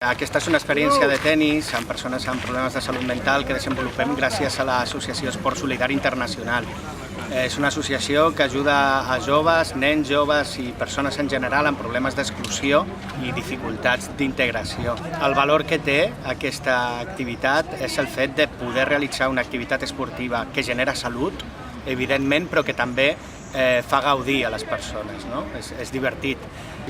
Aquesta és una experiència de tennis amb persones amb problemes de salut mental que desenvolupem gràcies a l'Associació Esport Solidari Internacional. És una associació que ajuda a joves, nens joves i persones en general amb problemes d'exclusió i dificultats d'integració. El valor que té aquesta activitat és el fet de poder realitzar una activitat esportiva que genera salut, evidentment, però que també fa gaudir a les persones, no? És divertit.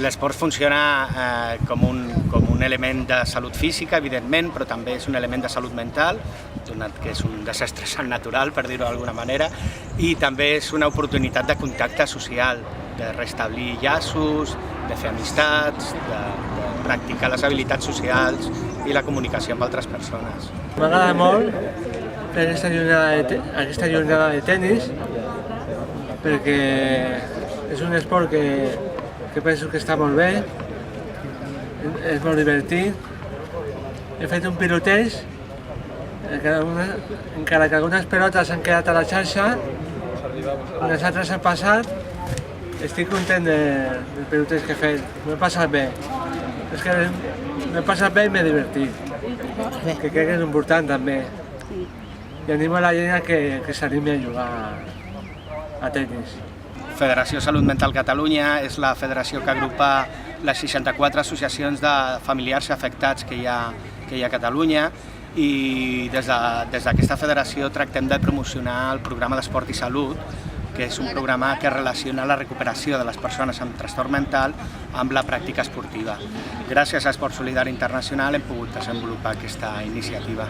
L'esport funciona com un element de salut física, evidentment, però també és un element de salut mental, donat que és un desestressant natural, per dir-ho d'alguna manera, i també és una oportunitat de contacte social, de restablir llaços, de fer amistats, de practicar les habilitats socials i la comunicació amb altres persones. M'agrada molt fer aquesta jornada de tennis perquè és un esport que penso que està molt bé, és molt divertit. He fet un piloteig, encara que algunes pelotes han quedat a la xarxa, unes altres han passat. Estic content del piloteig que he fet, m'he passat bé. És que m'he passat bé i m'he divertit, que crec que és important també. I animo a la gent que s'animi a jugar a tennis. Federació Salut Mental Catalunya és la federació que agrupa les 64 associacions de familiars afectats que hi ha a Catalunya, i des d'aquesta federació tractem de promocionar el programa d'Esport i Salut, que és un programa que relaciona la recuperació de les persones amb trastorn mental amb la pràctica esportiva. Gràcies a Esport Solidari Internacional hem pogut desenvolupar aquesta iniciativa.